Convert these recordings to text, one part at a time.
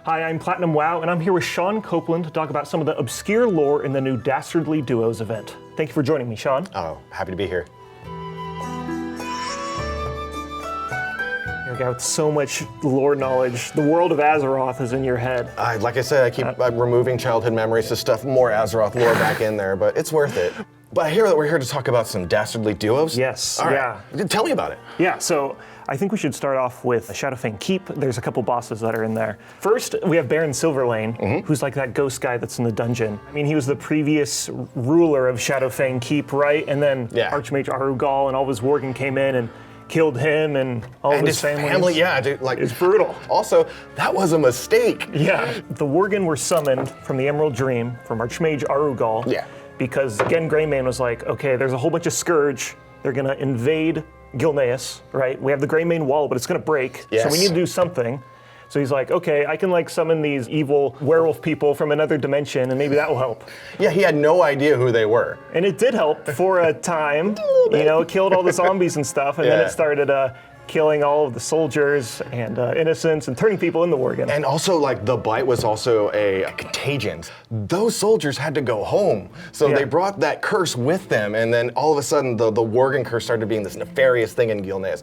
Hi, I'm PlatinumWoW, and I'm here with Sean Copeland to talk about some of the obscure lore in the new Dastardly Duos event. Thank you for joining me, Sean. Oh, happy to be here. You're a guy with so much lore knowledge. The world of Azeroth is in your head. Like I said, I keep removing childhood memories to stuff more Azeroth lore back in there, but it's worth it. But I hear that we're here to talk about some Dastardly Duos. Yes, All right. Yeah. Tell me about it. Yeah, so I think we should start off with Shadowfang Keep. There's a couple bosses that are in there. First, we have Baron Silverlane, who's like that ghost guy that's in the dungeon. I mean, he was the previous ruler of Shadowfang Keep, right? And then Archmage Arugal and all of his Worgen came in and killed him and all of his family. Yeah, dude, like it's brutal. Also, that was a mistake. Yeah, the Worgen were summoned from the Emerald Dream from Archmage Arugal. Yeah. Because Gen Greymane was like, okay, there's a whole bunch of Scourge. They're gonna invade Gilneas, right? We have the Greymane wall, but it's gonna break. Yes. So we need to do something. So he's like, okay, I can like summon these evil werewolf people from another dimension and maybe that will help. Yeah, he had no idea who they were. And it did help for a time. You know, it killed all the zombies and stuff, and then it started killing all of the soldiers and innocents and turning people into Worgen. And also, like, the Blight was also a contagion. Those soldiers had to go home. So they brought that curse with them, and then all of a sudden, the Worgen curse started being this nefarious thing in Gilneas.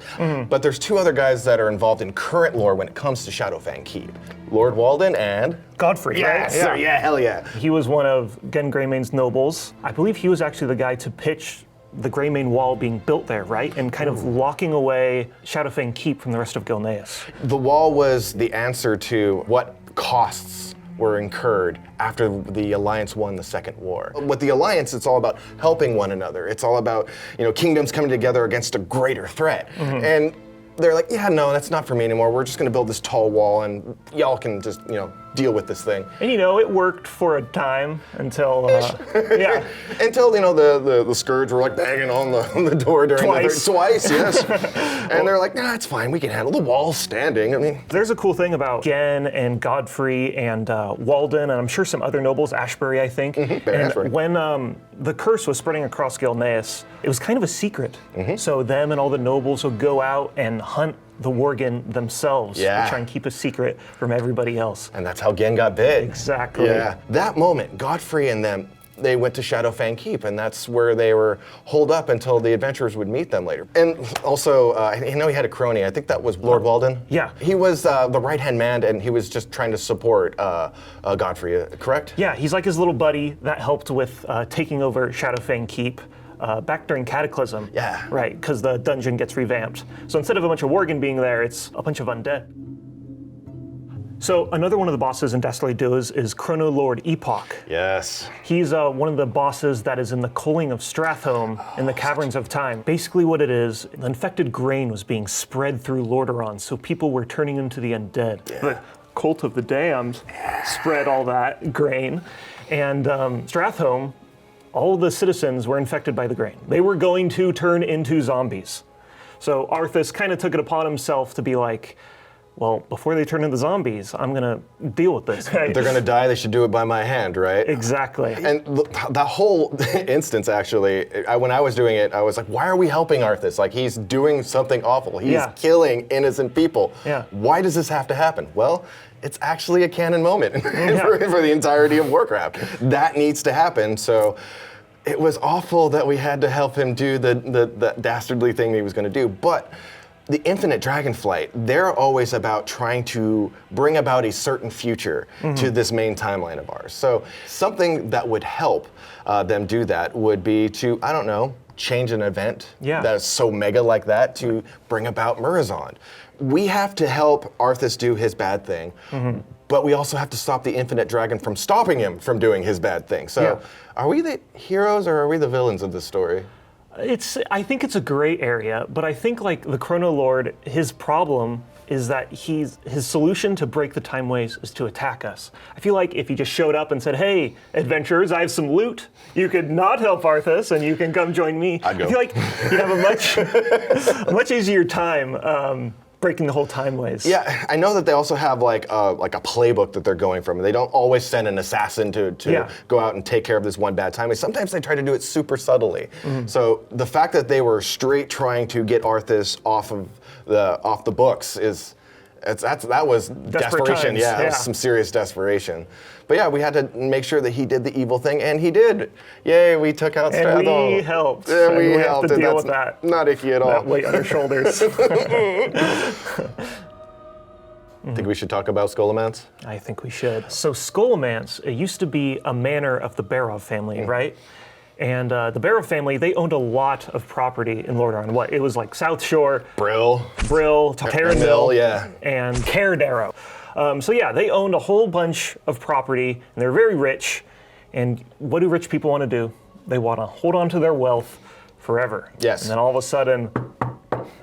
But there's two other guys that are involved in current lore when it comes to Shadowfang Keep. Lord Walden and Godfrey, right? Yeah, hell yeah. He was one of Gen Greymane's nobles. I believe he was actually the guy to pitch the Greymane wall being built there, right? And kind of locking away Shadowfang Keep from the rest of Gilneas. The wall was the answer to what costs were incurred after the Alliance won the Second War. With the Alliance, it's all about helping one another. It's all about, you know, kingdoms coming together against a greater threat. And they're like, yeah, no, that's not for me anymore. We're just gonna build this tall wall and y'all can just, you know, deal with this thing. And you know, it worked for a time until, Until, you know, the Scourge were like banging on the door during twice, yes. And they're like, nah, it's fine, we can handle the wall standing. I mean. There's a cool thing about Gen and Godfrey and Walden, and I'm sure some other nobles, Ashbury, I think. And when the curse was spreading across Gilneas, it was kind of a secret. So them and all the nobles would go out and hunt the Worgen themselves to try and keep a secret from everybody else. And that's how Gen got big. Exactly. Yeah. That moment, Godfrey and them, they went to Shadowfang Keep, and that's where they were holed up until the adventurers would meet them later. And also, you know, he had a crony. I think that was Lord Walden. Yeah. He was the right-hand man, and he was just trying to support Godfrey, correct? Yeah, he's like his little buddy that helped with taking over Shadowfang Keep. Back during Cataclysm. Yeah. Right, because the dungeon gets revamped. So instead of a bunch of Worgen being there, it's a bunch of undead. So another one of the bosses in Dastardly Duos is Chrono Lord Epoch. Yes. He's one of the bosses that is in the culling of Stratholme in the Caverns of Time. Basically what it is, the infected grain was being spread through Lordaeron, so people were turning into the undead. The Cult of the Damned spread all that grain. And Stratholme, all the citizens were infected by the grain. They were going to turn into zombies. So Arthas kind of took it upon himself to be like, well, before they turn into zombies, I'm gonna deal with this. If they're gonna die, they should do it by my hand, right? Exactly. And that whole instance, actually, when I was doing it, I was like, why are we helping Arthas? Like, he's doing something awful. He's killing innocent people. Why does this have to happen? Well, it's actually a canon moment for the entirety of Warcraft. That needs to happen, so it was awful that we had to help him do the dastardly thing he was gonna do, but the Infinite Dragonflight, they're always about trying to bring about a certain future to this main timeline of ours. So something that would help them do that would be to, I don't know, change an event that is so mega like that to bring about Murazond. We have to help Arthas do his bad thing, but we also have to stop the Infinite Dragon from stopping him from doing his bad thing. So are we the heroes or are we the villains of this story? I think it's a gray area, but I think like the Chrono Lord, his problem is that his solution to break the time waves is to attack us. I feel like if he just showed up and said, hey, adventurers, I have some loot. You could not help Arthas and you can come join me. I'd go. I feel like you'd have a much easier time breaking the whole time waves. Yeah, I know that they also have like a playbook that they're going from. They don't always send an assassin to go out and take care of this one bad time. Sometimes they try to do it super subtly. So the fact that they were straight trying to get Arthas off the books is That was desperation. Times. Yeah, that was some serious desperation. But yeah, we had to make sure that he did the evil thing, and he did. Yay, we took out Stratham. And we helped. Yeah, and we have helped. to deal That's with that. not icky at all. That weight on our shoulders. Think we should talk about Scholomance? I think we should. So Scholomance, it used to be a manor of the Barov family, right? And the Barov family, they owned a lot of property in Lordaeron. What? It was like South Shore, Brill, Terranville, yeah, and Cairdarrow. So yeah, they owned a whole bunch of property, and they're very rich. And what do rich people want to do? They want to hold on to their wealth forever. Yes. And then all of a sudden,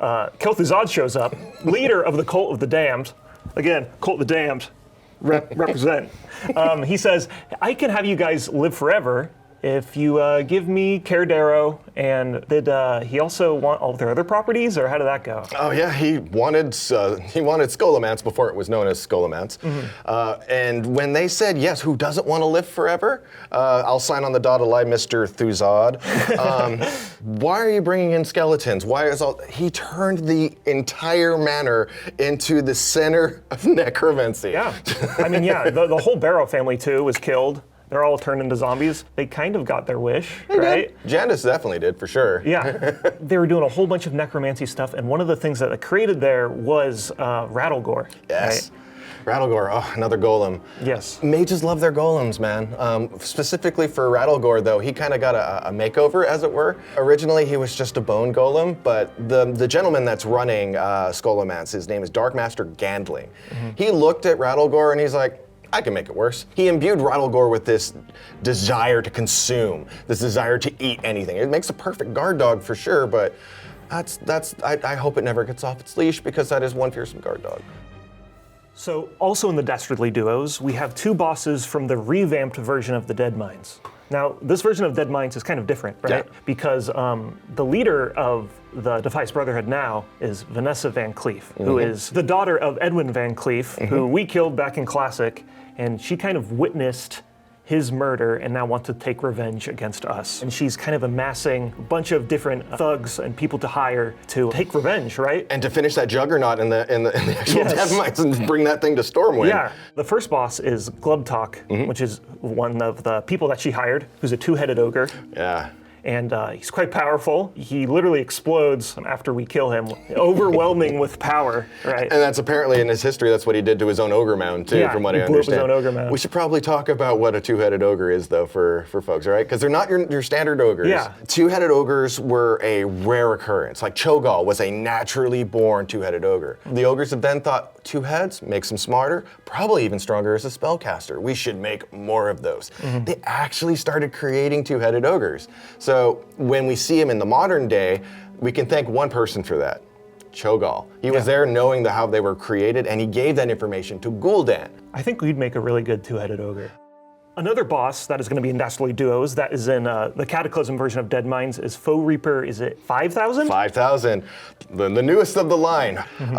Kel'Thuzad shows up, leader of the Cult of the Damned. Again, Cult of the Damned, represent. He says, I can have you guys live forever if you give me Cairdarrow, and did he also want all their other properties, or how did that go? Oh yeah, he wanted Scholomance before it was known as Scholomance. And when they said, yes, who doesn't want to live forever? I'll sign on the dotted line, Mr. Thuzad. Why are you bringing in skeletons? He turned the entire manor into the center of necromancy. Yeah, I mean, yeah, the whole Barrow family too was killed. They're all turned into zombies. They kind of got their wish, right? Janice definitely did, for sure. Yeah. They were doing a whole bunch of necromancy stuff, and one of the things that they created there was Rattlegore. Yes. Right? Rattlegore, oh, another golem. Yes. Mages love their golems, man. Specifically for Rattlegore, though, he kind of got a makeover, as it were. Originally, he was just a bone golem, but the gentleman that's running Scholomance, his name is Darkmaster Gandling. He looked at Rattlegore and he's like, I can make it worse. He imbued Rattlegore with this desire to consume, this desire to eat anything. It makes a perfect guard dog for sure, but I hope it never gets off its leash, because that is one fearsome guard dog. So also in the Dastardly Duos, we have two bosses from the revamped version of the Deadmines. Now, this version of Deadmines is kind of different, right? Yeah. Because the leader of the Defiance Brotherhood now is Vanessa Van Cleef, who is the daughter of Edwin Van Cleef, who we killed back in Classic, and she kind of witnessed his murder and now wants to take revenge against us. And she's kind of amassing a bunch of different thugs and people to hire to take revenge, right? And to finish that juggernaut in the actual Deadmines and bring that thing to Stormwind. Yeah. The first boss is Glubtalk, which is one of the people that she hired, who's a two-headed ogre. Yeah. And he's quite powerful. He literally explodes after we kill him, overwhelming with power, right? And that's apparently in his history, that's what he did to his own ogre mound too, from what I understand. Blew up his own ogre mound. We should probably talk about what a two-headed ogre is, though, for folks, all right? Because they're not your standard ogres. Yeah. Two-headed ogres were a rare occurrence. Like Cho'Gall was a naturally born two-headed ogre. The ogres have then thought, two heads makes him smarter, probably even stronger as a spellcaster. We should make more of those. They actually started creating two-headed ogres. So when we see him in the modern day, we can thank one person for that, Cho'Gall. He was there knowing how they were created, and he gave that information to Gul'dan. I think we'd make a really good two-headed ogre. Another boss that is going to be in Dastardly Duos, that is in the Cataclysm version of Deadmines, is Foe Reaper. Is it 5,000? 5,000, the newest of the line.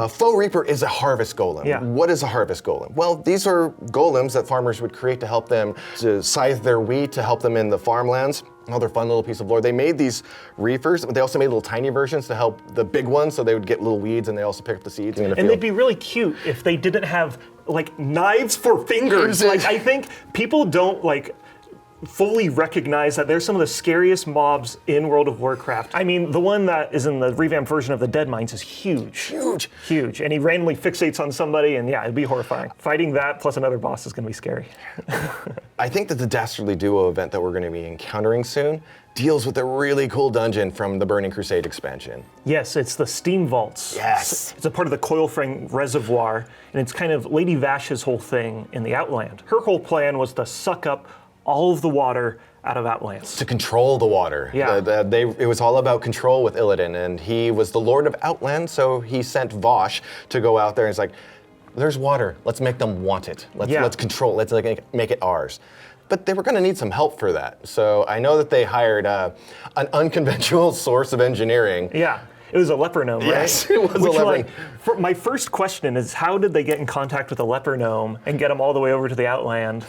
Foe Reaper is a harvest golem. Yeah. What is a harvest golem? Well, these are golems that farmers would create to help them to scythe their wheat, to help them in the farmlands. Another fun little piece of lore. They made these reefers, but they also made little tiny versions to help the big ones, so they would get little weeds, and they also pick up the seeds in the field. And they'd be really cute if they didn't have like knives for fingers. Like, I think people don't like fully recognize that they're some of the scariest mobs in World of Warcraft. I mean, the one that is in the revamped version of the Deadmines is huge. Huge. Huge. And he randomly fixates on somebody, and yeah, it'd be horrifying. Fighting that plus another boss is going to be scary. I think that the Dastardly Duo event that we're going to be encountering soon deals with a really cool dungeon from the Burning Crusade expansion. Yes, it's the Steam Vaults. Yes. It's a part of the Coilfang Reservoir, and it's kind of Lady Vash's whole thing in the Outland. Her whole plan was to suck up all of the water out of Outlands. To control the water. Yeah. It was all about control with Illidan, and he was the Lord of Outland, so he sent Vosh to go out there and he's like, there's water, let's make them want it. Let's control, let's make it ours. But they were going to need some help for that. So I know that they hired an unconventional source of engineering. Yeah. It was a leper gnome, right? Yes, it was a leper. Like, my first question is, how did they get in contact with a leper gnome and get him all the way over to the Outland?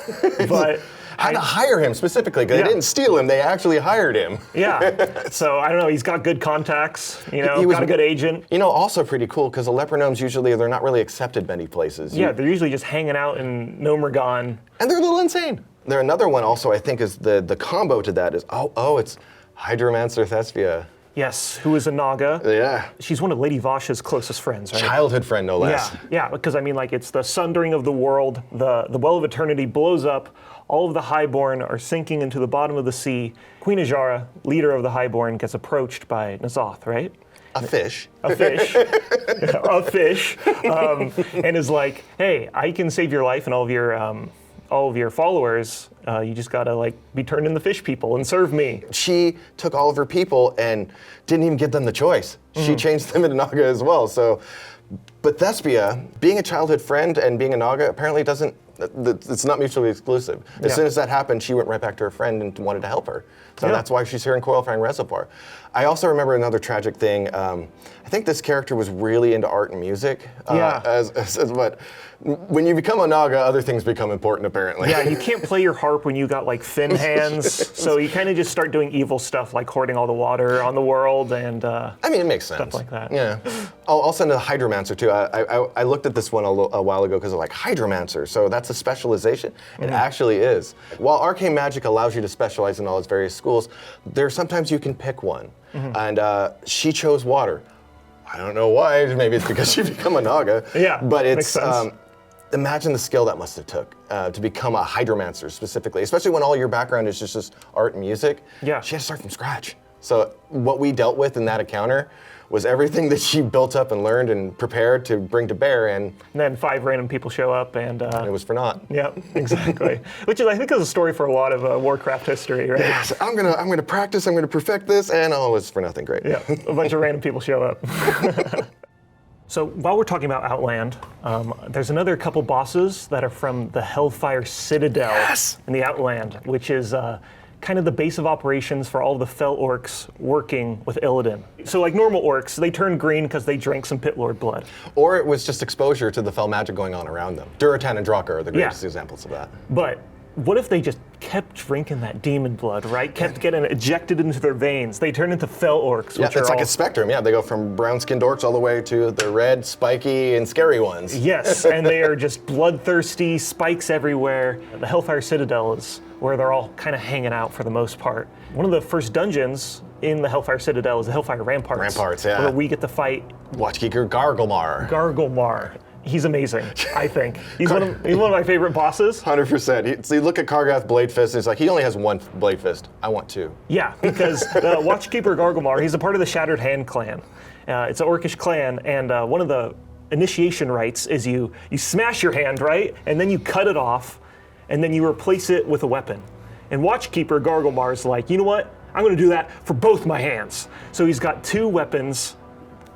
But had to hire him specifically, because they didn't steal him, they actually hired him. Yeah, so I don't know, he's got good contacts, you know, got a good agent. You know, also pretty cool, because the leper gnomes usually, they're not really accepted many places. Yeah, they're usually just hanging out in Gnomergon. And they're a little insane. There another one also I think is the combo to that is, it's Hydromancer Thespia. Yes, who is a Naga. Yeah. She's one of Lady Vash's closest friends, right? Childhood friend, no less. Yeah, because I mean, like, it's the sundering of the world, the Well of Eternity blows up, all of the Highborn are sinking into the bottom of the sea. Queen Ajara, leader of the Highborn, gets approached by N'Zoth, right? A fish. A fish. A fish. And is like, hey, I can save your life and all of your followers. You just gotta like be turned into fish people and serve me. She took all of her people and didn't even give them the choice. She changed them into Naga as well. So, but Thespia, being a childhood friend and being a Naga apparently doesn't, it's not mutually exclusive. As soon as that happened, she went right back to her friend and wanted to help her. So that's why she's here in Coilfang Reservoir. I also remember another tragic thing. I think this character was really into art and music. But when you become a Naga, other things become important apparently. Yeah, you can't play your harp when you got like thin hands. So you kind of just start doing evil stuff like hoarding all the water on the world and I mean, it makes sense. Stuff like that. Yeah. I'll send a Hydromancer too. I looked at this one a while ago because of like Hydromancer. So that's a specialization. It actually is. While arcane magic allows you to specialize in all its various schools, there's sometimes you can pick one. And she chose water. I don't know why. Maybe it's because she become a Naga. Yeah, but it's makes sense. Imagine the skill that must have took to become a Hydromancer specifically, especially when all your background is just art and music. Yeah. She had to start from scratch. So what we dealt with in that encounter was everything that she built up and learned and prepared to bring to bear, and then 5 random people show up and it was for naught. Yeah, exactly. Which is, I think, is a story for a lot of Warcraft history, right? Yes, I'm gonna practice, I'm gonna perfect this, and it was for nothing. Great. Yeah, a bunch of random people show up. So while we're talking about Outland, there's another couple bosses that are from the Hellfire Citadel in the Outland, which is kind of the base of operations for all the Fel Orcs working with Illidan. So like normal orcs, they turn green because they drank some Pit Lord blood. Or it was just exposure to the Fel magic going on around them. Duratan and Draka are the greatest examples of that. But what if they just kept drinking that demon blood, right? Kept getting ejected into their veins. They turn into Fel Orcs, which it's like a spectrum. Yeah, they go from brown-skinned orcs all the way to the red, spiky, and scary ones. Yes, and they are just bloodthirsty, spikes everywhere. The Hellfire Citadel is where they're all kind of hanging out for the most part. One of the first dungeons in the Hellfire Citadel is the Hellfire Ramparts. Ramparts, yeah. Where we get to fight Watchkeeper Garglemar. Garglemar. He's amazing, I think. He's one of my favorite bosses. 100%. So you look at Kargath Blade Fist, and it's like, he only has one Blade Fist. I want two. Yeah, because the Watchkeeper Garglemar, he's a part of the Shattered Hand clan. It's an orcish clan, and one of the initiation rites is you smash your hand, right? And then you cut it off, and then you replace it with a weapon. And Watchkeeper Garglemar's like, you know what? I'm gonna do that for both my hands. So he's got 2 weapons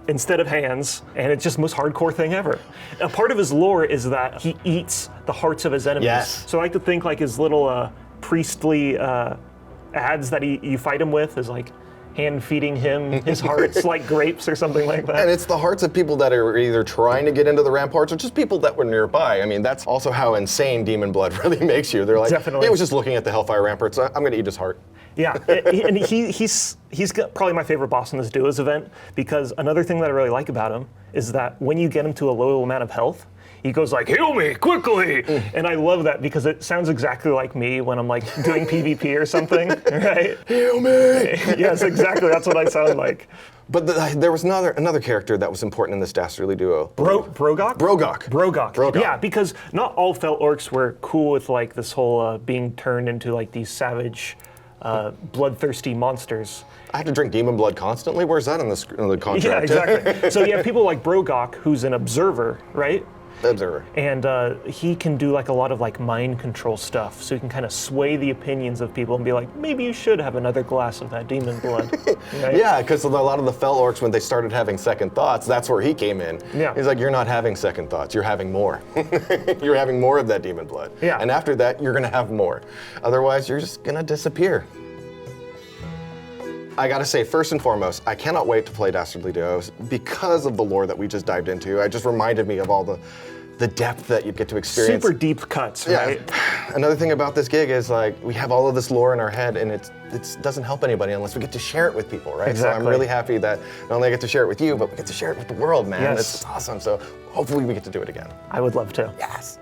instead of hands, and it's just the most hardcore thing ever. A part of his lore is that he eats the hearts of his enemies. Yes. So I like to think like his little priestly ads that you fight him with is like hand feeding him his hearts like grapes or something like that. And it's the hearts of people that are either trying to get into the ramparts or just people that were nearby. I mean, that's also how insane demon blood really makes you. They're like, Definitely. He was just looking at the Hellfire Ramparts, I'm gonna eat his heart. Yeah, and he's got probably my favorite boss in this Duos event, because another thing that I really like about him is that when you get him to a low amount of health, he goes like, heal me, quickly! And I love that because it sounds exactly like me when I'm like doing PvP or something, right? Heal me! Yes, exactly, that's what I sound like. But there was another character that was important in this Dastardly Duo. Brogok? Brogok. Yeah, because not all Fel Orcs were cool with like this whole being turned into like these savage, bloodthirsty monsters. I have to drink demon blood constantly? Where's that in the contract? Yeah, exactly. So you have people like Brogok, who's an observer, right? The observer. And he can do like a lot of like mind control stuff, so he can kind of sway the opinions of people and be like, maybe you should have another glass of that demon blood. Right? Yeah, because a lot of the Fel Orcs, when they started having second thoughts, that's where he came in. Yeah. He's like, you're not having second thoughts, you're having more. You're having more of that demon blood. Yeah. And after that, you're gonna have more. Otherwise, you're just gonna disappear. I gotta say, first and foremost, I cannot wait to play Dastardly Duos because of the lore that we just dived into. It just reminded me of all the depth that you get to experience. Super deep cuts, right? Another thing about this gig is like we have all of this lore in our head, and it doesn't help anybody unless we get to share it with people, right? Exactly. So I'm really happy that not only I get to share it with you, but we get to share it with the world, man. Yes. It's awesome. So hopefully we get to do it again. I would love to. Yes.